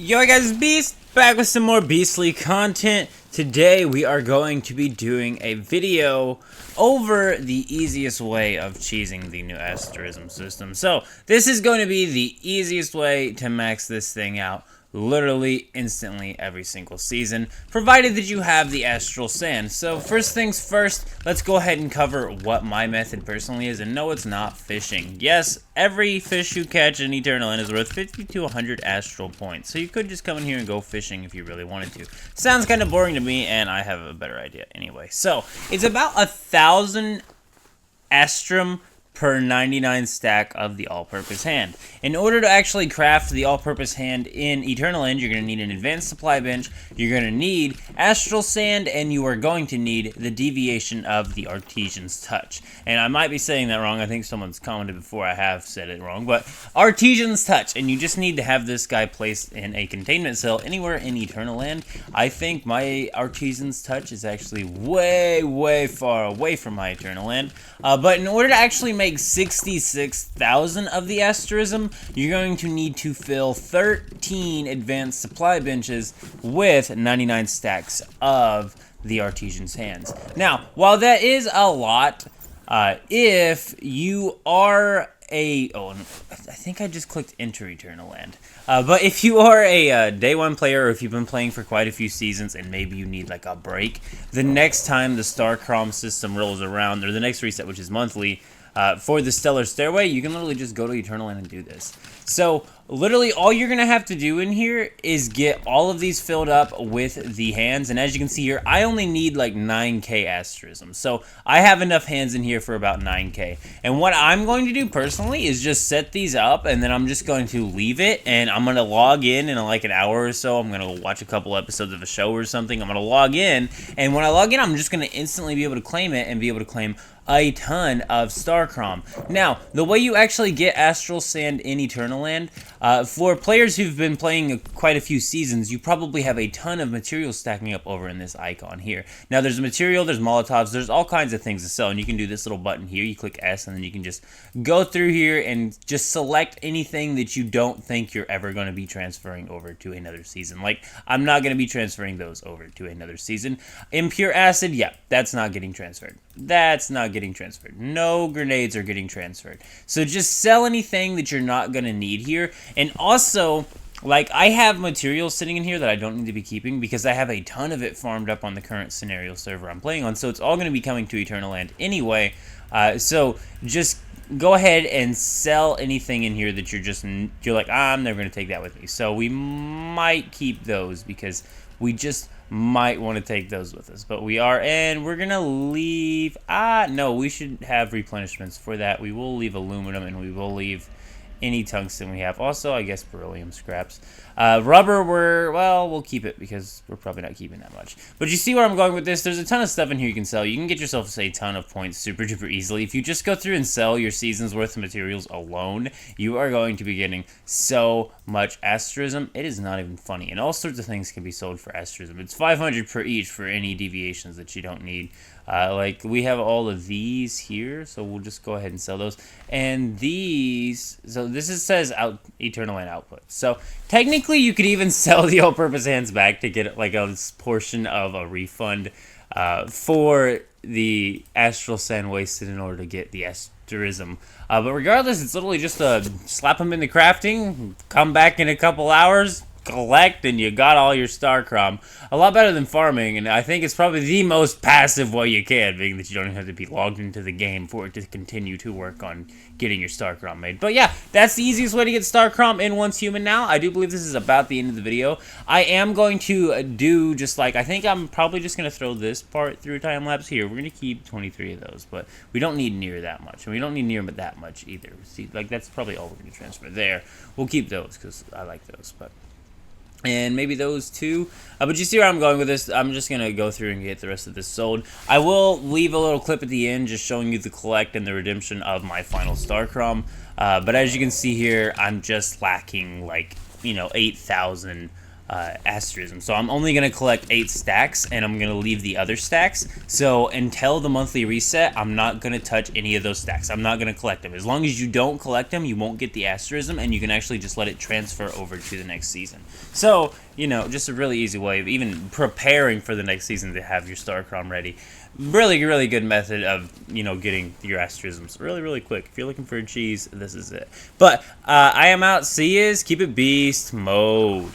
Yo guys, Beast, back with some more beastly content. Today we are going to be doing a video over the easiest way of cheesing the new Asterism system. So this is going to be the easiest way to max this thing out literally instantly every single season, provided that you have the astral sand. So first things first, let's go ahead and cover what my method personally is. And no, it's not fishing. Yes, every fish you catch in Eternal End is worth 50 to 100 astral points. So you could just come in here and go fishing if you really wanted to. Sounds kind of boring to me, and I have a better idea anyway. So it's about 1,000 astrum per 99 stack of the all-purpose hand. In order to actually craft the all-purpose hand in Eternal End, you're going to need an advanced supply bench, you're going to need astral sand, and you are going to need the deviation of the Artesian's touch. And I might be saying that wrong. I think someone's commented before I have said it wrong, but Artesian's touch, and you just need to have this guy placed in a containment cell anywhere in Eternal End. I think my Artesian's touch is actually way far away from my Eternal End, but in order to actually make 66,000 of the Asterism, you're going to need to fill 13 advanced supply benches with 99 stacks of the Artesian's hands. Now, while that is a lot, if you are I think I just clicked enter Eternal End. But if you are a day one player, or if you've been playing for quite a few seasons and maybe you need like a break, the next time the Starchrom system rolls around, or the next reset, which is monthly, for the stellar stairway, you can literally just go to Eternal End and do this. So literally all you're gonna have to do in here is get all of these filled up with the hands, and as you can see here, I only need like 9k asterism, so I have enough hands in here for about 9k. And what I'm going to do personally is just set these up, and then I'm just going to leave it, and I'm gonna log in like an hour or so. I'm gonna watch a couple episodes of a show or something. I'm gonna log in, and when I log in, I'm just gonna instantly be able to claim it and be able to claim a ton of Starchrom. Now, the way you actually get astral sand in Eternal End, for players who've been playing quite a few seasons, you probably have a ton of materials stacking up over in this icon here. Now, there's material, there's molotovs, there's all kinds of things to sell, and you can do this little button here. You click S, and then you can just go through here and just select anything that you don't think you're ever going to be transferring over to another season. Like, I'm not going to be transferring those over to another season. Impure acid, yeah, that's not getting transferred. That's not getting transferred. No grenades are getting transferred. So just sell anything that you're not going to need here. And also, like, I have materials sitting in here that I don't need to be keeping because I have a ton of it farmed up on the current scenario server I'm playing on. So it's all going to be coming to Eternal End anyway. So just go ahead and sell anything in here that you're like, I'm never going to take that with me. So we might keep those because we just might want to take those with us, but we are, and we're gonna leave, no, we should have replenishments for that. We will leave aluminum, and we will leave any tungsten we have. Also, I guess beryllium scraps. Rubber, we'll keep it because we're probably not keeping that much. But you see where I'm going with this? There's a ton of stuff in here you can sell. You can get yourself, say, a ton of points super duper easily. If you just go through and sell your season's worth of materials alone, you are going to be getting so much asterism. It is not even funny. And all sorts of things can be sold for asterism. It's 500 per each for any deviations that you don't need. Like, we have all of these here, so we'll just go ahead and sell those. And these, so this says Eternal End output. So technically, you could even sell the all-purpose hands back to get like a portion of a refund for the astral sand wasted in order to get the Asterism. But regardless, it's literally just slap them in the crafting, come back in a couple hours, collect, and you got all your Starchrom. A lot better than farming, and I think it's probably the most passive way you can, being that you don't have to be logged into the game for it to continue to work on getting your Starchrom made. But yeah, that's the easiest way to get Starchrom in Once Human now. I do believe this is about the end of the video. I am going to do just like, I think I'm probably just going to throw this part through a time lapse here. We're going to keep 23 of those, but we don't need near that much, and we don't need near that much either. See, like, that's probably all we're going to transfer there. We'll keep those because I like those, but and maybe those two. But you see where I'm going with this. I'm just going to go through and get the rest of this sold. I will leave a little clip at the end just showing you the collect and the redemption of my final Starchrom. But as you can see here, I'm just lacking like, 8,000 Asterism. So I'm only going to collect 8 stacks, and I'm going to leave the other stacks. So until the monthly reset, I'm not going to touch any of those stacks. I'm not going to collect them. As long as you don't collect them, you won't get the Asterism, and you can actually just let it transfer over to the next season. So, you know, just a really easy way of even preparing for the next season to have your Starchrom ready. Really good method of, you know, getting your Asterisms really quick. If you're looking for a cheese, this is it. But I am out. See yous. Keep it beast mode.